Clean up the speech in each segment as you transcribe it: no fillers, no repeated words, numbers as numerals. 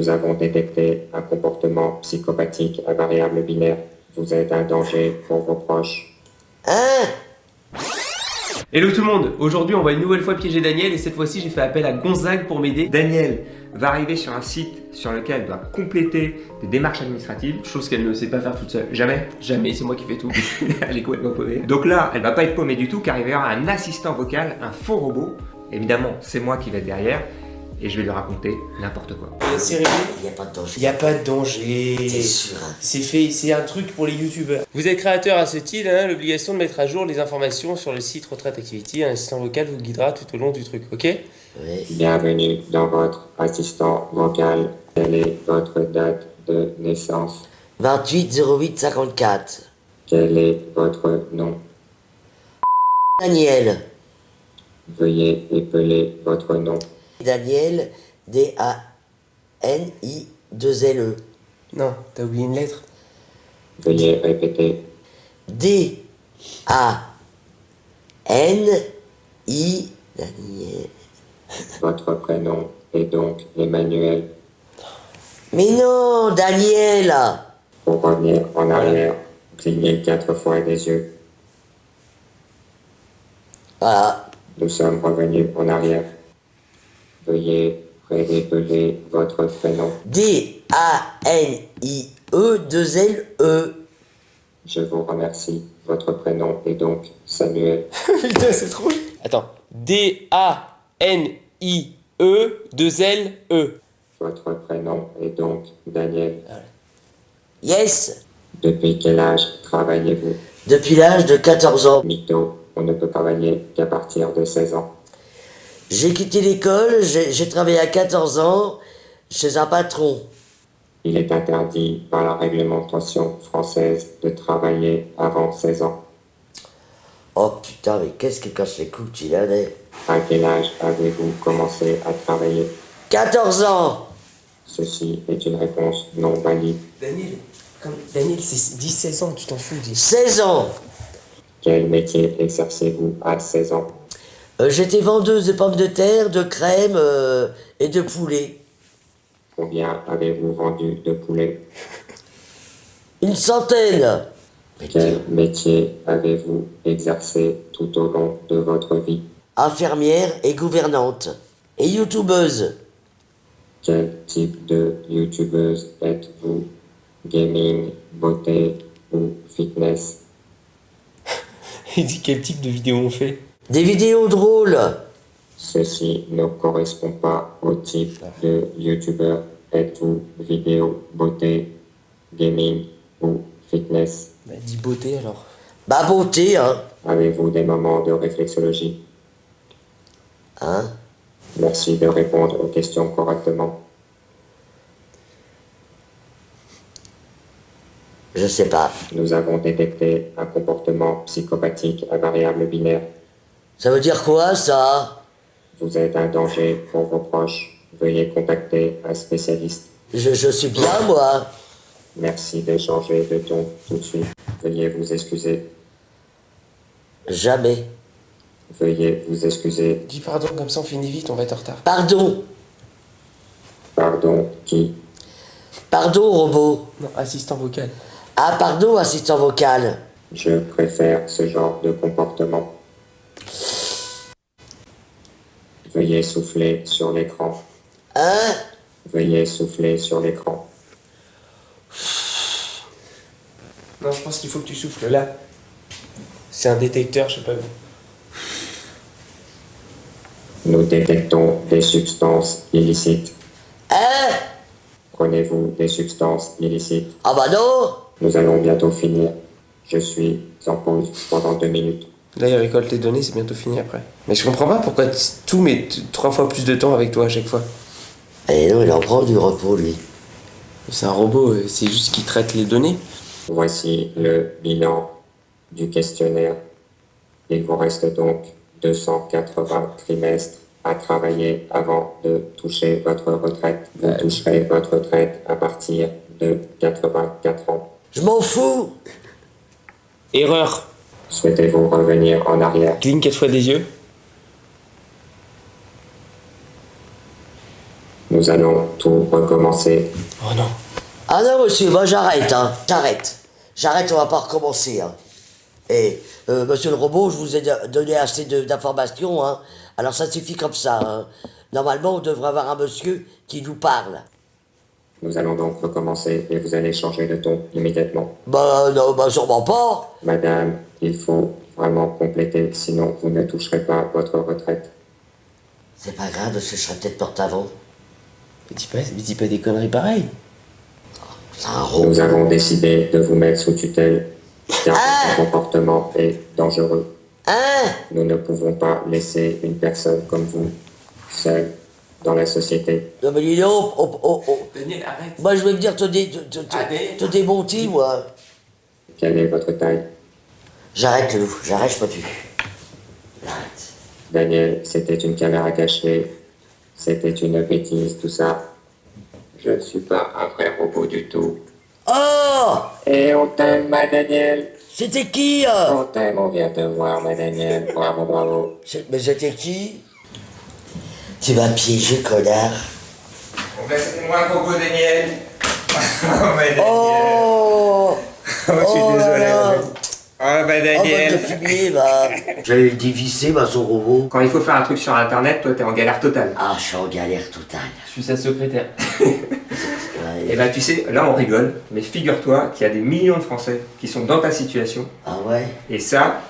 Nous avons détecté un comportement psychopathique à variable binaire. Vous êtes un danger pour vos proches. Hein? Hello tout le monde, aujourd'hui on va une nouvelle fois piéger Daniel et cette fois-ci j'ai fait appel à Gonzague pour m'aider. Daniel va arriver sur un site sur lequel elle doit compléter des démarches administratives. Chose qu'elle ne sait pas faire toute seule. Jamais. Jamais, c'est moi qui fais tout. Elle est complètement paumée. Donc là, elle va pas être paumée du tout car il va y avoir un assistant vocal, un faux robot. Évidemment, c'est moi qui vais être derrière et je vais lui raconter n'importe quoi. C'est réglé. Il n'y a pas de danger. Il n'y a pas de danger. T'es sûr, hein? C'est fait, c'est un truc pour les youtubeurs. Vous êtes créateur à ce titre, hein, l'obligation de mettre à jour les informations sur le site Retraite Activity. Un assistant vocal vous guidera tout au long du truc, ok? Oui. Bienvenue dans votre assistant vocal. Quelle est votre date de naissance? 28 08 54. Quel est votre nom? Daniel. Veuillez épeler votre nom. Daniel, D-A-N-I-2-L-E. Non, t'as oublié une lettre. Veuillez répéter. D-A-N-I... Daniel. Votre prénom est donc Emmanuel. Mais non, Daniel. Pour revenir en arrière, clignez 4 fois des yeux. Voilà. Nous sommes revenus en arrière. Veuillez réépeler votre prénom. D-A-N-I-E-2-L-E. Je vous remercie. Votre prénom est donc Samuel. Putain, c'est trop. Attends. D-A-N-I-E-2-L-E. Votre prénom est donc Daniel. Yes. Depuis quel âge travaillez-vous? Depuis l'âge de 14 ans. Mytho, on ne peut travailler qu'à partir de 16 ans. J'ai quitté l'école, j'ai travaillé à 14 ans chez un patron. Il est interdit par la réglementation française de travailler avant 16 ans. Oh putain, mais qu'est-ce qui casse les couilles, il en est? À quel âge avez-vous commencé à travailler? 14 ans. Ceci est une réponse non valide. Daniel, c'est 10-16 ans, tu t'en fous. 16 ans. Quel métier exercez-vous à 16 ans? J'étais vendeuse de pommes de terre, de crème et de poulet. Combien avez-vous vendu de poulets? Une centaine. Quel métier avez-vous exercé tout au long de votre vie? Infirmière et gouvernante. Et youtubeuse. Quel type de youtubeuse êtes-vous? Gaming, beauté ou fitness? Il dit quel type de vidéo on fait? Des vidéos drôles. Ceci ne correspond pas au type de youtubeur. Êtes-vous vidéo, beauté, gaming ou fitness? Bah, dis beauté alors. Bah beauté, hein. Avez-vous des moments de réflexologie? Hein? Merci de répondre aux questions correctement. Je sais pas. Nous avons détecté un comportement psychopathique à variable binaire. Ça veut dire quoi, ça? Vous êtes un danger pour vos proches. Veuillez contacter un spécialiste. Je suis bien, moi. Merci de changer de ton tout de suite. Veuillez vous excuser. Jamais. Veuillez vous excuser. Dis pardon, comme ça on finit vite, on va être en retard. Pardon. Pardon, qui? Pardon, robot. Non, assistant vocal. Ah, pardon, assistant vocal. Je préfère ce genre de comportement. Veuillez souffler sur l'écran. Hein? Veuillez souffler sur l'écran. Non, je pense qu'il faut que tu souffles là. C'est un détecteur, je sais pas où. Nous détectons des substances illicites. Hein? Prenez-vous des substances illicites? Ah bah non. Nous allons bientôt finir. Je suis en pause pendant 2 minutes. Là, il récolte les données, c'est bientôt fini après. Mais je comprends pas pourquoi tout met 3 fois plus de temps avec toi à chaque fois. Eh non, il en prend du repos, lui. C'est un robot, c'est juste qu'il traite les données. Voici le bilan du questionnaire. Il vous reste donc 280 trimestres à travailler avant de toucher votre retraite. Vous toucherez votre retraite à partir de 84 ans. Je m'en fous. Erreur. Souhaitez-vous revenir en arrière? Cligne 4 fois des yeux. Nous allons tout recommencer. Oh non. Ah non, monsieur, moi j'arrête, hein. J'arrête, on va pas recommencer, hein. Et, monsieur le robot, je vous ai donné assez d'informations, hein. Alors ça suffit comme ça, hein. Normalement, on devrait avoir un monsieur qui nous parle. Nous allons donc recommencer et vous allez changer de ton immédiatement. Bah non, bah sûrement pas. Madame, il faut vraiment compléter, sinon vous ne toucherez pas votre retraite. C'est pas grave, parce que je serai peut-être porte-avant. Mais dis pas des conneries pareilles. C'est un robot. Nous avons décidé de vous mettre sous tutelle, car votre comportement est dangereux. Hein? Nous ne pouvons pas laisser une personne comme vous seule dans la société. Non mais dis donc, Daniel, arrête. moi je vais me dire te démonter, moi. Quelle est votre taille? J'arrête, le loup, j'arrête, je peux plus. J'arrête. Daniel, c'était une caméra cachée. C'était une bêtise, tout ça. Je ne suis pas un vrai robot du tout. Oh! Et on t'aime, ma Daniel. C'était qui? On t'aime, on vient te voir, ma Daniel. Bravo, bravo. Mais c'était qui? Tu m'as piégé, connard. Bon, ben, c'était moi le robot, Daniel. Oh, mais Daniel. Oh! Oh, je suis désolé. là. Oh, bah, Oh, Daniel. va te fumer, va. J'allais le dévisser, son robot. Quand il faut faire un truc sur internet, toi t'es en galère totale. Ah, je suis en galère totale. Je suis sa secrétaire. Et ben tu sais, là on rigole, mais figure-toi qu'il y a des millions de Français qui sont dans ta situation. Ah ouais? Et ça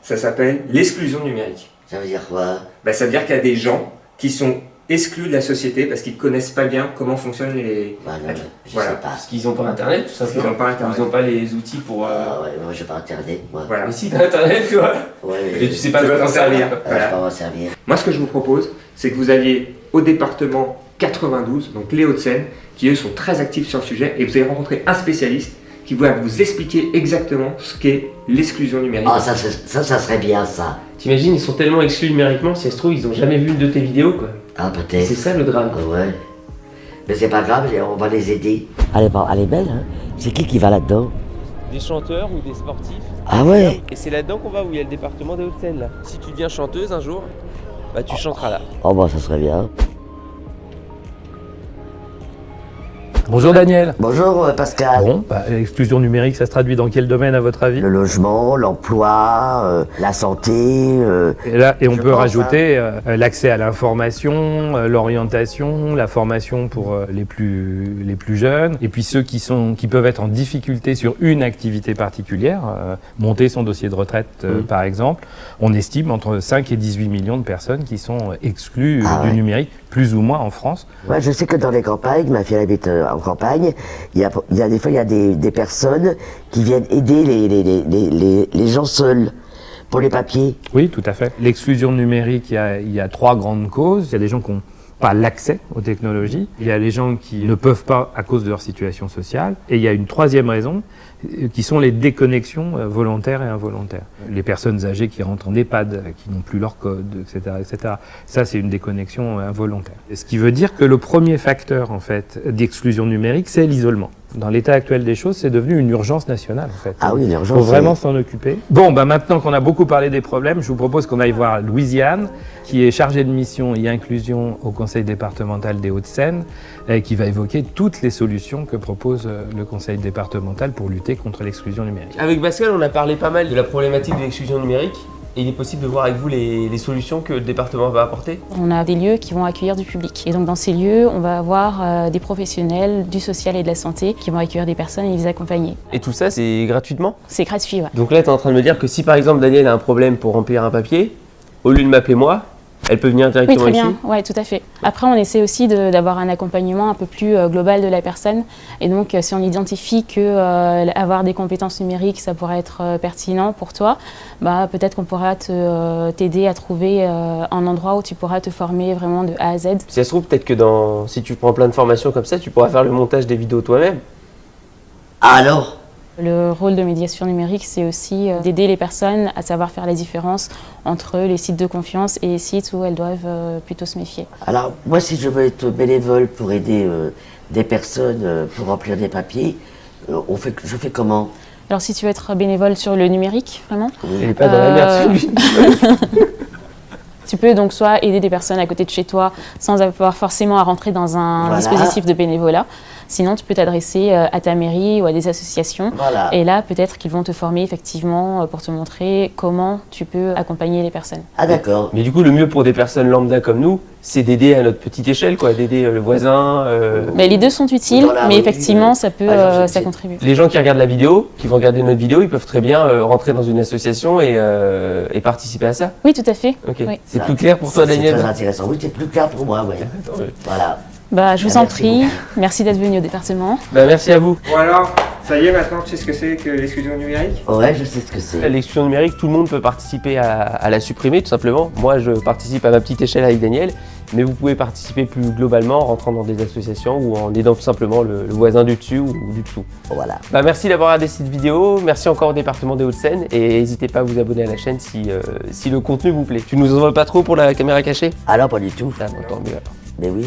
s'appelle l'exclusion numérique. Ça veut dire quoi? Ben, ça veut dire qu'il y a des gens qui sont exclus de la société parce qu'ils connaissent pas bien comment fonctionnent les... Bah non, je Voilà. sais pas. Parce qu'ils ont pas internet, tout simplement. Ils ont pas internet. Ils ont pas les outils pour. Ah ouais, moi j'ai pas internet, moi. Voilà. Mais si t'as internet, toi. Ouais, Mais tu sais pas Tu vas t'en servir. Je Voilà. vais pas m'en servir. Moi, ce que je vous propose, c'est que vous alliez au département 92, donc les Hauts-de-Seine, qui eux sont très actifs sur le sujet, et vous allez rencontrer un spécialiste qui va vous expliquer exactement ce qu'est l'exclusion numérique. Ah, ça serait bien, ça. T'imagines, ils sont tellement exclus numériquement, si ça se trouve, ils ont jamais vu une de tes vidéos, quoi. Ah, peut-être. C'est ça le drame. Ah ouais. Mais c'est pas grave, on va les aider. Elle est belle, hein. C'est qui va là-dedans? Des chanteurs ou des sportifs. Ah ouais? Et c'est là-dedans qu'on va, où il y a le département des Hauts-de-Seine, là. Si tu deviens chanteuse un jour, bah tu chanteras là. Oh bah ça serait bien. Bonjour Daniel. Bonjour Pascal. Bon, l'exclusion numérique, ça se traduit dans quel domaine à votre avis? Le logement, l'emploi, la santé. Et on je peut pense, rajouter l'accès à l'information, l'orientation, la formation pour les plus jeunes, et puis ceux qui peuvent être en difficulté sur une activité particulière, monter son dossier de retraite par exemple. On estime entre 5 et 18 millions de personnes qui sont exclues du numérique, plus ou moins en France. Ouais, je sais que dans les campagnes, ma fille habite en campagne, il y a des fois il y a des personnes qui viennent aider les gens seuls pour les papiers. Oui, tout à fait. L'exclusion numérique, il y a 3 grandes causes. Il y a des gens qui n'ont pas l'accès aux technologies. Il y a les gens qui ne peuvent pas à cause de leur situation sociale. Et il y a une 3e raison, qui sont les déconnexions volontaires et involontaires. Les personnes âgées qui rentrent en EHPAD, qui n'ont plus leur code, etc., etc. Ça, c'est une déconnexion involontaire. Ce qui veut dire que le premier facteur, en fait, d'exclusion numérique, c'est l'isolement. Dans l'état actuel des choses, c'est devenu une urgence nationale, en fait. Ah oui, l'urgence. Il faut vraiment s'en occuper. Bon, maintenant qu'on a beaucoup parlé des problèmes, je vous propose qu'on aille voir Louisiane, qui est chargée de mission et inclusion au Conseil départemental des Hauts-de-Seine, et qui va évoquer toutes les solutions que propose le Conseil départemental pour lutter contre l'exclusion numérique. Avec Pascal, on a parlé pas mal de la problématique de l'exclusion numérique. Et il est possible de voir avec vous les solutions que le département va apporter? On a des lieux qui vont accueillir du public. Et donc dans ces lieux, on va avoir des professionnels du social et de la santé qui vont accueillir des personnes et les accompagner. Et tout ça, c'est gratuitement? C'est gratuit, ouais. Donc là, tu es en train de me dire que si par exemple Daniel a un problème pour remplir un papier, au lieu de m'appeler moi, elle peut venir Oui, directement très ici? bien. Ouais, tout à fait. Après, on essaie aussi d'avoir un accompagnement un peu plus global de la personne. Et donc, si on identifie que avoir des compétences numériques, ça pourrait être pertinent pour toi, bah, peut-être qu'on pourra t'aider à trouver un endroit où tu pourras te former vraiment de A à Z. Si ça se trouve, peut-être que si tu prends plein de formations comme ça, tu pourras faire le montage des vidéos toi-même. Ah alors? Le rôle de médiation numérique, c'est aussi d'aider les personnes à savoir faire la différence entre les sites de confiance et les sites où elles doivent plutôt se méfier. Alors, moi, si je veux être bénévole pour aider des personnes pour remplir des papiers, je fais comment? Alors, si tu veux être bénévole sur le numérique, vraiment, Il n'est pas dans la merde, celui. Tu peux donc soit aider des personnes à côté de chez toi sans avoir forcément à rentrer dans un Voilà. dispositif de bénévolat. Sinon, tu peux t'adresser à ta mairie ou à des associations. Voilà. Et là, peut-être qu'ils vont te former effectivement pour te montrer comment tu peux accompagner les personnes. Ah d'accord. Mais du coup, le mieux pour des personnes lambda comme nous, c'est d'aider à notre petite échelle, quoi, d'aider le voisin. Mais les deux sont utiles, Dans la mais rue, effectivement, ça peut, par exemple, ça c'est- contribue. Les gens qui regardent la vidéo, qui vont regarder notre vidéo, ils peuvent très bien rentrer dans une association et participer à ça. Oui, tout à fait. Ok. Oui. C'est plus clair pour toi, C'est Daniel? très intéressant. Oui, c'est plus clair pour moi, oui. Voilà. Bah, je vous Ah, en merci prie. beaucoup. Merci d'être venu au département. Bah, merci à vous. Bon alors, ça y est, maintenant tu sais ce que c'est que l'exclusion numérique? Ouais, je sais ce que c'est. L'exclusion numérique, tout le monde peut participer à la supprimer, tout simplement. Moi, je participe à ma petite échelle avec Daniel, mais vous pouvez participer plus globalement en rentrant dans des associations ou en aidant tout simplement le voisin du dessus ou du dessous. Voilà. Bah, merci d'avoir regardé cette vidéo, merci encore au département des Hauts-de-Seine et n'hésitez pas à vous abonner à la chaîne si le contenu vous plaît. Tu nous en veux pas trop pour la caméra cachée? Alors, pas du tout. Ah, bon, tant mieux alors. Mais oui.